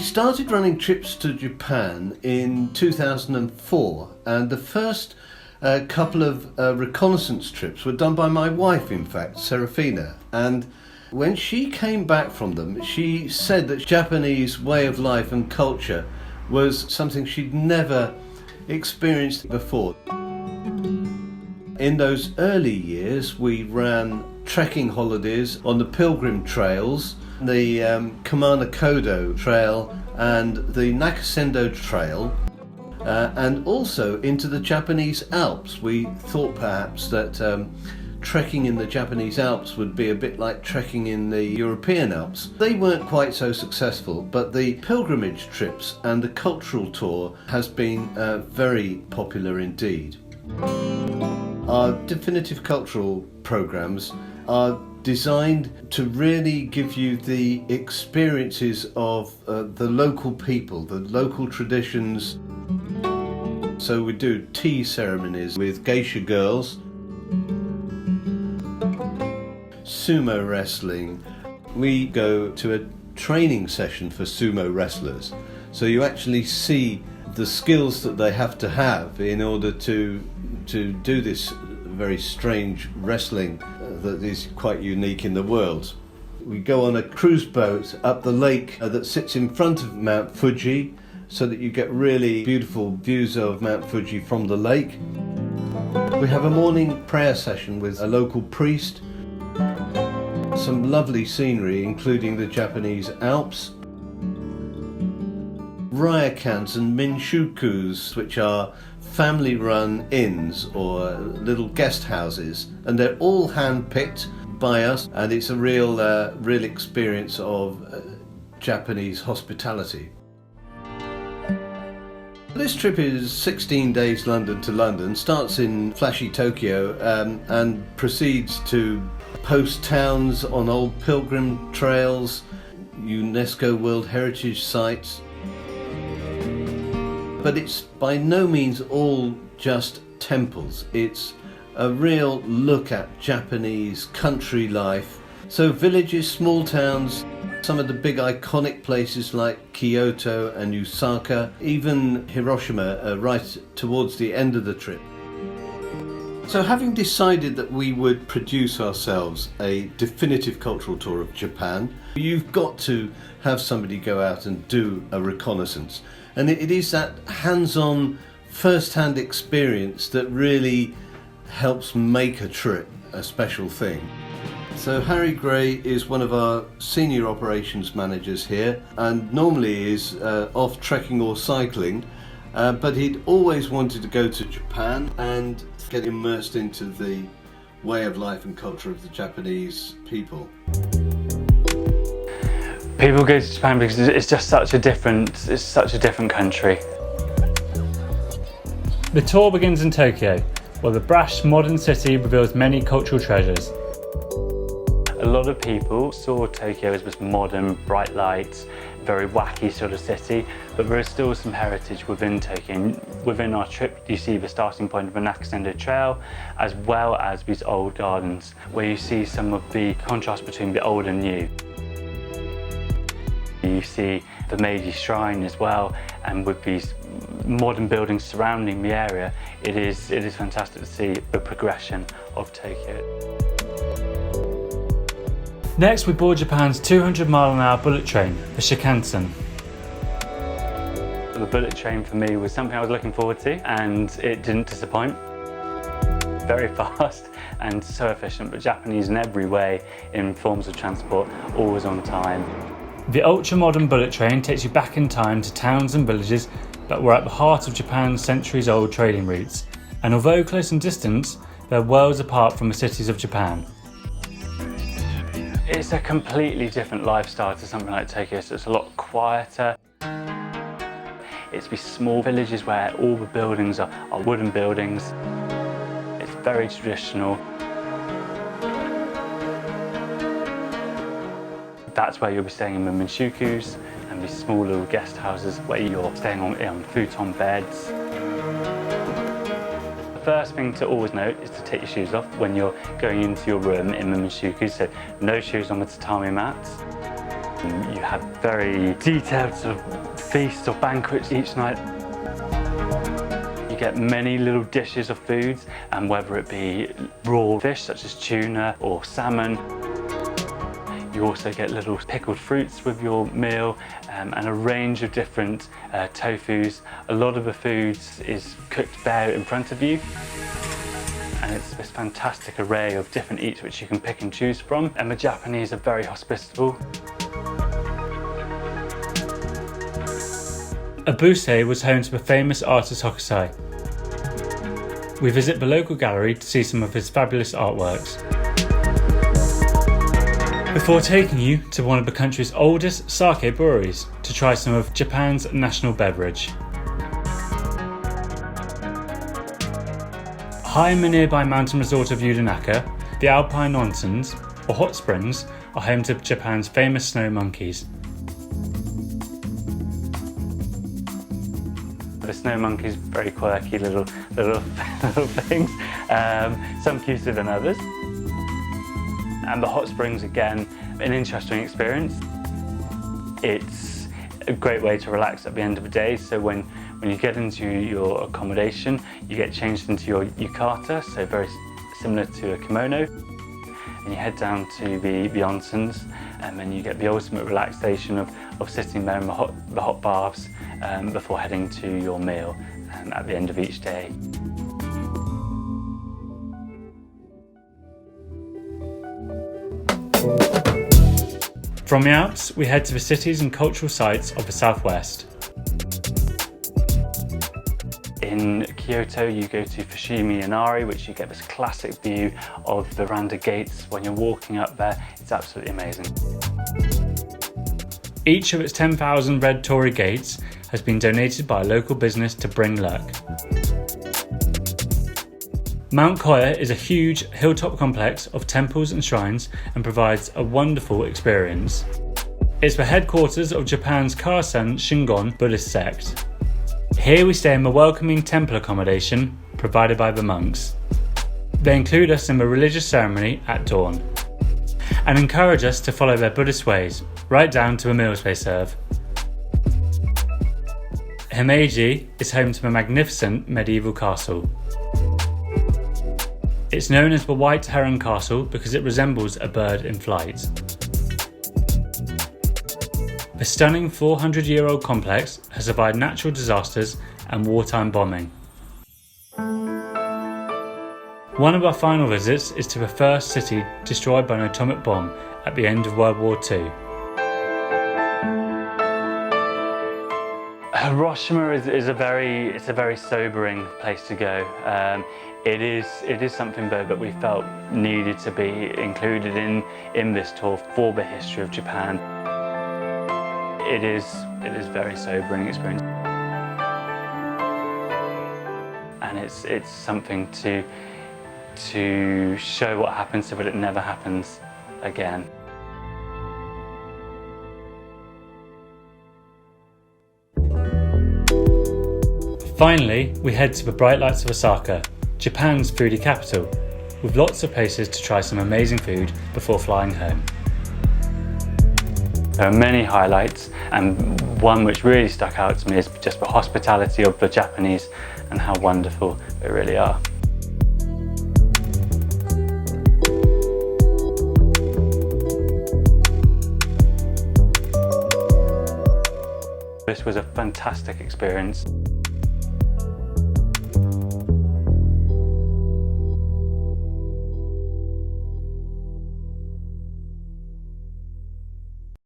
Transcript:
started running trips to Japan in 2004, and the first couple of reconnaissance trips were done by my wife, in fact, Serafina. And when she came back from them, she said that Japanese way of life and culture was something she'd never experienced before. In those early years, we ran trekking holidays on the Pilgrim Trails, the Kumano-Kodo Trail and the Nakasendo Trail, and also into the Japanese Alps. We thought perhaps that trekking in the Japanese Alps would be a bit like trekking in the European Alps. They weren't quite so successful, but the pilgrimage trips and the cultural tour has been very popular indeed. Our definitive cultural programs are designed to really give you the experiences of the local people, the local traditions. So we do tea ceremonies with geisha girls, sumo wrestling. We go to a training session for sumo wrestlers. So you actually see the skills that they have to have in order to do this very strange wrestling that is quite unique in the world. We go on a cruise boat up the lake that sits in front of Mount Fuji, so that you get really beautiful views of Mount Fuji from the lake. We have a morning prayer session with a local priest, some lovely scenery including the Japanese Alps, ryokans and minshukus, which are family-run inns or little guest houses, and they're all hand-picked by us, and it's a real experience of Japanese hospitality. This trip is 16 days London to London, starts in flashy Tokyo and proceeds to post towns on old pilgrim trails, UNESCO World Heritage Sites. But it's by no means all just temples. It's a real look at Japanese country life. So villages, small towns, some of the big iconic places like Kyoto and Osaka, even Hiroshima right towards the end of the trip. So having decided that we would produce ourselves a definitive cultural tour of Japan, you've got to have somebody go out and do a reconnaissance. And it is that hands-on, first-hand experience that really helps make a trip a special thing. So Harry Gray is one of our senior operations managers here, and normally is off trekking or cycling, but he'd always wanted to go to Japan and get immersed into the way of life and culture of the Japanese people. People go to Japan because it's just such a different country. The tour begins in Tokyo, where the brash modern city reveals many cultural treasures. A lot of people saw Tokyo as this modern, bright lights, very wacky sort of city, but there is still some heritage within Tokyo. Within our trip, you see the starting point of the Nakasendo Trail, as well as these old gardens, where you see some of the contrast between the old and new. You see the Meiji Shrine as well, and with these modern buildings surrounding the area, it is fantastic to see the progression of Tokyo. Next, we board Japan's 200-mile-an-hour bullet train, the Shinkansen. The bullet train for me was something I was looking forward to, and it didn't disappoint. Very fast and so efficient, but Japanese in every way in forms of transport, always on time. The ultra-modern bullet train takes you back in time to towns and villages that were at the heart of Japan's centuries-old trading routes, and although close in distance, they're worlds apart from the cities of Japan. It's a completely different lifestyle to something like Tokyo, so it's a lot quieter. It's these small villages where all the buildings are wooden buildings. It's very traditional. That's where you'll be staying in the minshukus and these small little guest houses where you're staying on futon beds. The first thing to always note is to take your shoes off when you're going into your room in the minshukus, so no shoes on the tatami mats. You have very detailed sort of feasts or banquets each night. You get many little dishes of foods, and whether it be raw fish such as tuna or salmon. You also get little pickled fruits with your meal, and a range of different tofus. A lot of the foods is cooked bare in front of you. And it's this fantastic array of different eats which you can pick and choose from. And the Japanese are very hospitable. Abuse was home to the famous artist Hokusai. We visit the local gallery to see some of his fabulous artworks. Before taking you to one of the country's oldest sake breweries to try some of Japan's national beverage. High in the nearby mountain resort of Yudinaka, the Alpine Onsens, or hot springs, are home to Japan's famous snow monkeys. The snow monkeys, very quirky little things, some cuter than others. And the hot springs, again, an interesting experience. It's a great way to relax at the end of the day. So when you get into your accommodation, you get changed into your yukata, so very similar to a kimono. And you head down to the onsens, and then you get the ultimate relaxation of sitting there in the hot baths before heading to your meal at the end of each day. From the Alps, we head to the cities and cultural sites of the southwest. In Kyoto, you go to Fushimi Inari, which you get this classic view of the Randa Gates. When you're walking up there, it's absolutely amazing. Each of its 10,000 red torii gates has been donated by a local business to bring luck. Mount Koya is a huge hilltop complex of temples and shrines and provides a wonderful experience. It's the headquarters of Japan's Karsan Shingon Buddhist sect. Here we stay in the welcoming temple accommodation provided by the monks. They include us in the religious ceremony at dawn and encourage us to follow their Buddhist ways, right down to the meals they serve. Himeji is home to a magnificent medieval castle. It's known as the White Heron Castle because it resembles a bird in flight. The stunning 400-year-old complex has survived natural disasters and wartime bombing. One of our final visits is to the first city destroyed by an atomic bomb at the end of World War II. Hiroshima is a very sobering place to go. It is something though that we felt needed to be included in this tour for the history of Japan. It is a very sobering experience, and it's something to show what happens so that it never happens again. Finally, we head to the bright lights of Osaka, Japan's foodie capital, with lots of places to try some amazing food before flying home. There are many highlights, and one which really stuck out to me is just the hospitality of the Japanese and how wonderful they really are. This was a fantastic experience.